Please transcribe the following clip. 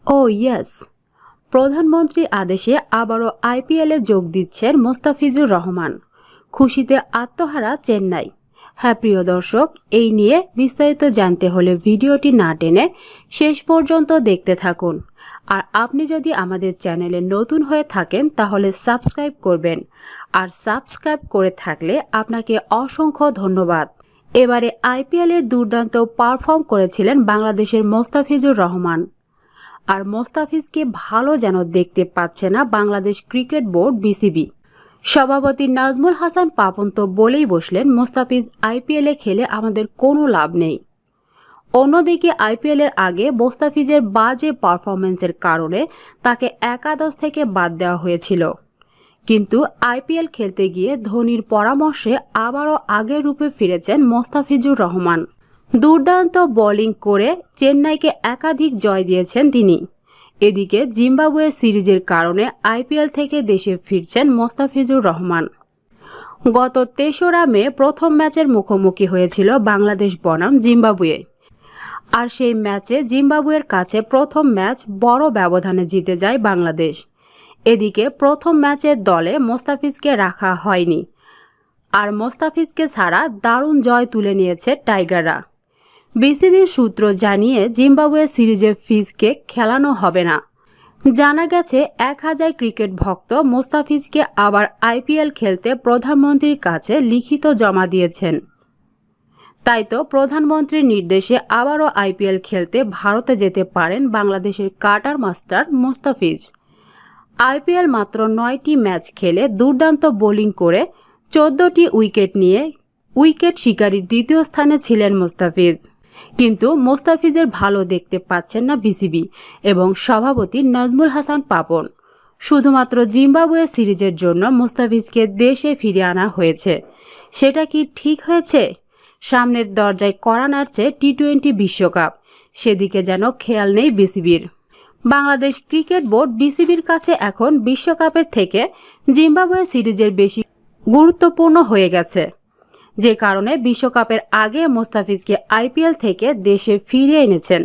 ও yes, প্রধানমন্ত্রীর আদেশে আবারও আইপিএলে যোগ দিচ্ছেন মোস্তাফিজুর রহমান। খুশিতে আত্মহারা চেন্নাই। হ্যাঁ প্রিয় দর্শক, এই নিয়ে বিস্তারিত জানতে হলে ভিডিওটি না টেনে শেষ পর্যন্ত দেখতে থাকুন। আর আপনি যদি আমাদের চ্যানেলে নতুন হয়ে থাকেন তাহলে সাবস্ক্রাইব করবেন। আর সাবস্ক্রাইব করে থাকলে আপনাকে অসংখ্য ধন্যবাদ। এবারে আইপিএলে দুর্দান্ত পারফর্ম করেছিলেন বাংলাদেশের মোস্তাফিজুর রহমান। আর মোস্তাফিজকে ভালো যেন দেখতে পাচ্ছে না বাংলাদেশ ক্রিকেট বোর্ড বিসিবি। সভাপতি নাজমুল হাসান পাপন তো বলেই বসলেন, মোস্তাফিজ আইপিএলে খেলে আমাদের কোনো লাভ নেই। অন্যদিকে আইপিএলের আগে মোস্তাফিজের বাজে পারফরমেন্সের কারণে তাকে একাদশ থেকে বাদ দেওয়া হয়েছিল। কিন্তু আইপিএল খেলতে গিয়ে ধোনির পরামর্শে আবারও আগের রূপে ফিরেছেন মোস্তাফিজুর রহমান। দুর্দান্ত বোলিং করে চেন্নাইকে একাধিক জয় দিয়েছেন তিনি। এদিকে জিম্বাবুয়ে সিরিজের কারণে আইপিএল থেকে দেশে ফিরছেন মোস্তাফিজুর রহমান। গত ৩রা মে প্রথম ম্যাচের মুখোমুখি হয়েছিল বাংলাদেশ বনাম জিম্বাবুয়ে। আর সেই ম্যাচে জিম্বাবুয়ের কাছে প্রথম ম্যাচ বড় ব্যবধানে জিতে যায় বাংলাদেশ। এদিকে প্রথম ম্যাচের দলে মোস্তাফিজকে রাখা হয়নি। আর মোস্তাফিজকে ছাড়া দারুণ জয় তুলে নিয়েছে টাইগাররা। বিসিবির সূত্র জানিয়ে জিম্বাবুয়ে সিরিজের ফিজকে খেলানো হবে না। জানা গেছে ১,০০০ ক্রিকেট ভক্ত মোস্তাফিজকে আবার আইপিএল খেলতে প্রধানমন্ত্রীর কাছে লিখিত জমা দিয়েছেন। তাই তো প্রধানমন্ত্রীর নির্দেশে আবারও আইপিএল খেলতে ভারতে যেতে পারেন বাংলাদেশের কাটার মাস্টার মোস্তাফিজ। আইপিএল মাত্র ৯টি ম্যাচ খেলে দুর্দান্ত বোলিং করে ১৪টি উইকেট নিয়ে উইকেট শিকারীর দ্বিতীয় স্থানে ছিলেন মোস্তাফিজ। কিন্তু মোস্তাফিজের ভালো দেখতে পাচ্ছেন না বিসিবি এবং সভাপতি নাজমুল হাসান পাপন। শুধুমাত্র জিম্বাবুয়ে সিরিজের জন্য মোস্তাফিজকে দেশে ফিরিয়ে আনা হয়েছে। সেটা কি ঠিক হয়েছে? সামনের দরজায় কড়া নাড়ছে টি-20 বিশ্বকাপ, সেদিকে যেন খেয়াল নেই বিসিবির। বাংলাদেশ ক্রিকেট বোর্ড বিসিবির কাছে এখন বিশ্বকাপের থেকে জিম্বাবুয়ে সিরিজের বেশি গুরুত্বপূর্ণ হয়ে গেছে, যে কারণে বিশ্বকাপের আগে মোস্তাফিজকে আইপিএল থেকে দেশে ফিরিয়ে এনেছেন।